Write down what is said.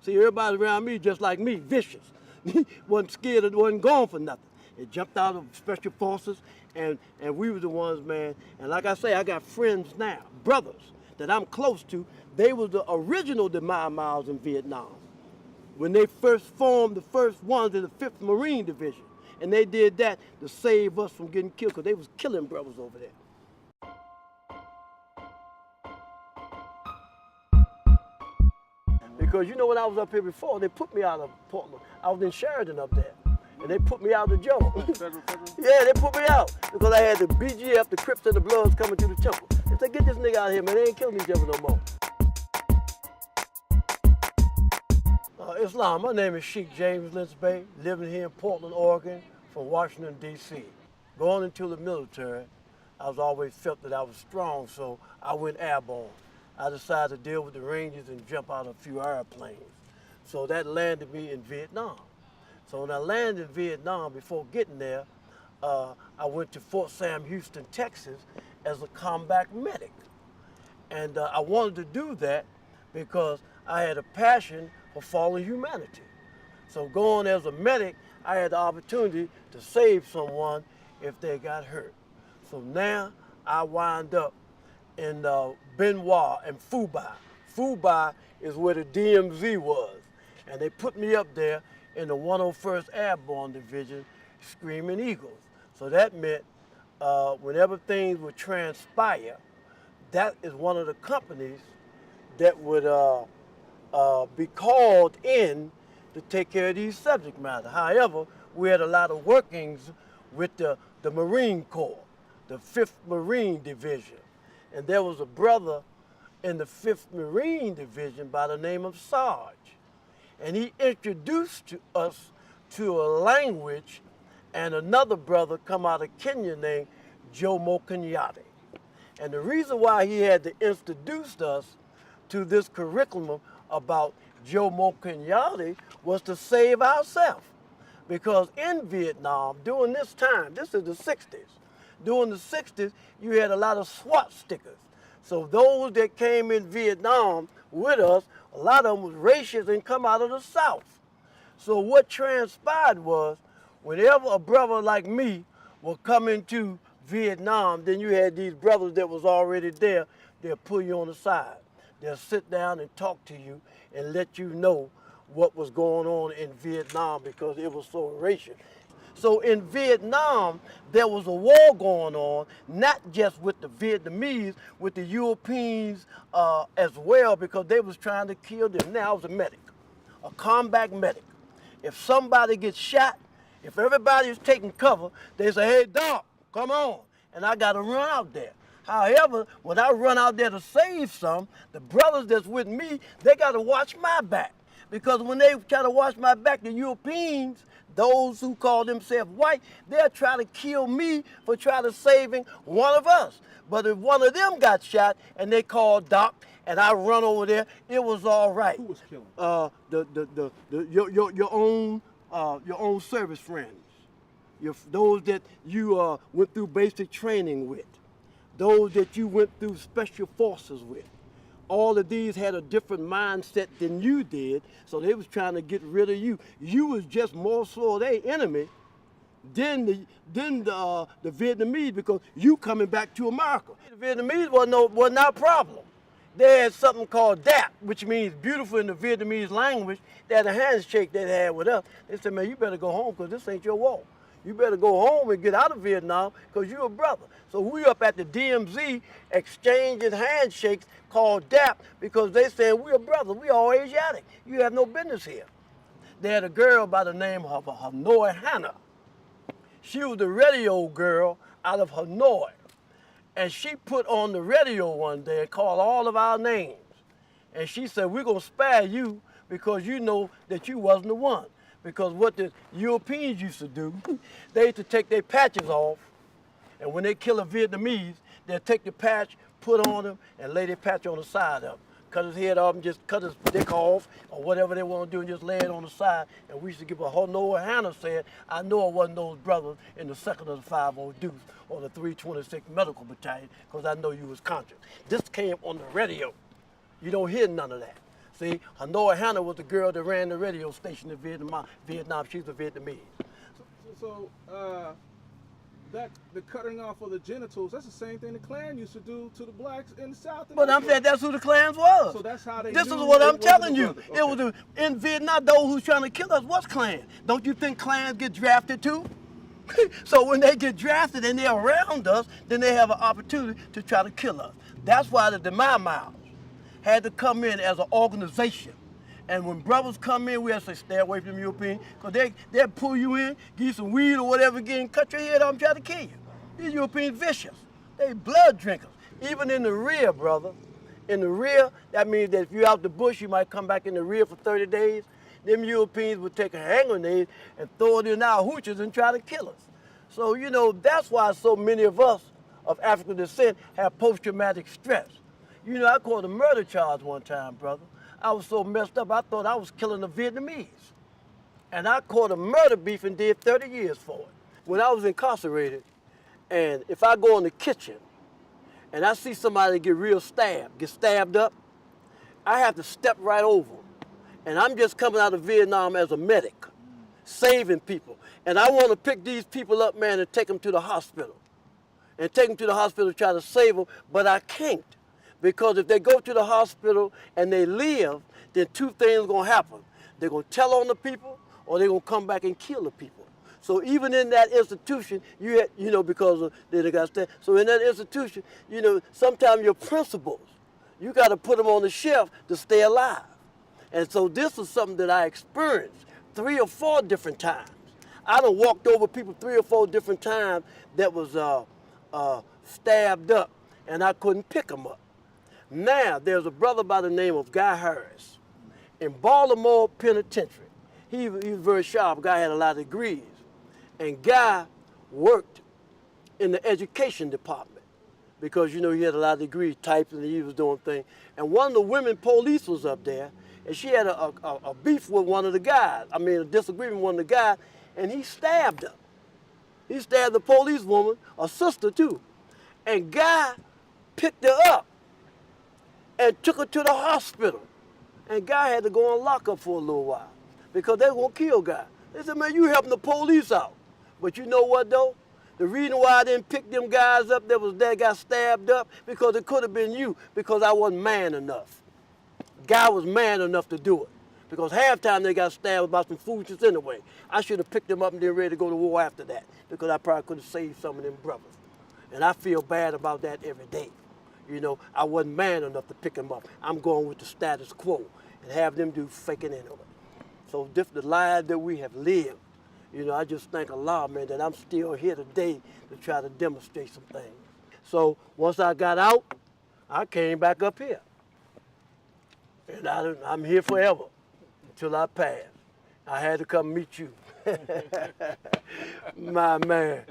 See, everybody around me just like me, vicious. Wasn't scared, wasn't going for nothing. It jumped out of special forces, and we were the ones, man. And like I say, I got friends now, brothers that I'm close to. They were the original Mai Maus in Vietnam. When they first formed the first ones in the 5th Marine Division. And they did that to save us from getting killed, because they was killing brothers over there. Because you know, when I was up here before, they put me out of Portland. I was in Sheridan up there, and they put me out of the jail. Federal? Yeah, they put me out because I had the BGF, the Crips and the Bloods coming through the temple. They said, get this nigga out of here, man. They ain't killing each other no more. Islam, my name is Sheik James Lynch-Bey, living here in Portland, Oregon, from Washington, D.C. Going into the military, I was always felt that I was strong, so I went airborne. I decided to deal with the Rangers and jump out of a few airplanes. So that landed me in Vietnam. So when I landed in Vietnam, before getting there, I went to Fort Sam Houston, Texas, as a combat medic. And I wanted to do that because I had a passion for fallen humanity. So going as a medic, I had the opportunity to save someone if they got hurt. So now I wind up in Bien Hoa and Phu Bai. Phu Bai is where the DMZ was. And they put me up there in the 101st Airborne Division, Screaming Eagles. So that meant whenever things would transpire, that is one of the companies that would be called in to take care of these subject matter. However, we had a lot of workings with the Marine Corps, the 5th Marine Division. And there was a brother in the 5th Marine Division by the name of Sarge. And he introduced to us to a language, and another brother come out of Kenya named Jomo Kenyatta. And the reason why he had to introduce us to this curriculum about Jomo Kenyatta was to save ourselves. Because in Vietnam, during this time, this is the 60s, during the 60s, you had a lot of SWAT stickers. So those that came in Vietnam with us, a lot of them was racist and come out of the South. So what transpired was, whenever a brother like me would come into Vietnam, then you had these brothers that was already there, they'll pull you on the side. They'll sit down and talk to you and let you know what was going on in Vietnam because it was so racist. So in Vietnam, there was a war going on, not just with the Vietnamese, with the Europeans as well, because they was trying to kill them. Now I was a medic, a combat medic. If somebody gets shot, if everybody is taking cover, they say, hey, Doc, come on. And I got to run out there. However, when I run out there to save some, the brothers that's with me, they got to watch my back. Because when they try to watch my back, the Europeans, those who call themselves white, they'll try to kill me for trying to saving one of us. But if one of them got shot and they called Doc and I run over there, it was all right. Who was killing? Your own service friends, those that you went through basic training with, those that you went through special forces with. All of these had a different mindset than you did, so they was trying to get rid of you. You was just more so their enemy than the Vietnamese, because you coming back to America. The Vietnamese wasn't our problem. They had something called DAP, which means beautiful in the Vietnamese language. They had a handshake they had with us. They said, man, you better go home because this ain't your war. You better go home and get out of Vietnam because you're a brother. So we up at the DMZ exchanging handshakes called DAP because they said, we're a brother, we all Asiatic. You have no business here. They had a girl by the name of Hanoi Hannah. She was the radio girl out of Hanoi. And she put on the radio one day and called all of our names. And she said, we're going to spare you because you know that you wasn't the one. Because what the Europeans used to do, they used to take their patches off, and when they kill a Vietnamese, they'll take the patch, put on them, and lay their patch on the side of them cut his head off and just cut his dick off or whatever they want to do and just lay it on the side. And we used to give a whole Noah Hannah said, I know it wasn't those brothers in the 2nd of the 50 Deuce or the 326 Medical Battalion because I know you was conscious. This came on the radio. You don't hear none of that. See, Noah Hannah was the girl that ran the radio station in Vietnam. She's a Vietnamese. So that the cutting off of the genitals, that's the same thing the Klan used to do to the blacks in the South. But I'm saying that's who the Klans was. So that's how they This is knew what it I'm telling you. Okay. It was in Vietnam, those who's trying to kill us was Klan. Don't you think Klans get drafted too? So when they get drafted and they're around us, then they have an opportunity to try to kill us. That's why the Mai Maus had to come in as an organization. And when brothers come in, we have to say, stay away from the Europeans, because they'll pull you in, give you some weed or whatever again, cut your head off and try to kill you. These Europeans vicious. They blood drinkers. Even in the rear, brother. In the rear, that means that if you're out the bush, you might come back in the rear for 30 days. Them Europeans would take a hand grenade and throw it in our hooches and try to kill us. So, you know, that's why so many of us of African descent have post-traumatic stress. You know, I caught a murder charge one time, brother. I was so messed up, I thought I was killing the Vietnamese. And I caught a murder beef and did 30 years for it. When I was incarcerated, and if I go in the kitchen and I see somebody get stabbed up, I have to step right over them. And I'm just coming out of Vietnam as a medic, saving people. And I want to pick these people up, man, and take them to the hospital. And take them to the hospital to try to save them, but I can't. Because if they go to the hospital and they live, then two things are going to happen. They're going to tell on the people, or they're going to come back and kill the people. So even in that institution, because they got stabbed. So in that institution, sometimes your principles, you got to put them on the shelf to stay alive. And so this is something that I experienced 3 or 4 different times. I done walked over people 3 or 4 different times that was stabbed up, and I couldn't pick them up. Now, there's a brother by the name of Guy Harris in Baltimore Penitentiary. He was very sharp. Guy had a lot of degrees. And Guy worked in the education department because, he had a lot of degrees, types, and he was doing things. And one of the women police was up there, and she had a beef with one of the guys. A disagreement with one of the guys, and he stabbed her. He stabbed the police woman, a sister too. And Guy picked her up and took her to the hospital. And Guy had to go on lockup for a little while because they were going to kill Guy. They said, man, you helping the police out. But you know what, though? The reason why I didn't pick them guys up that got stabbed up, because it could have been you, because I wasn't man enough. Guy was man enough to do it. Because halftime they got stabbed about some foolishness anyway. I should have picked them up and then ready to go to war after that, because I probably could have saved some of them brothers. And I feel bad about that every day. I wasn't man enough to pick them up. I'm going with the status quo and have them do faking anyway. So the lives that we have lived, I just thank Allah, man, that I'm still here today to try to demonstrate some things. So once I got out, I came back up here. And I'm here forever until I pass. I had to come meet you. My man.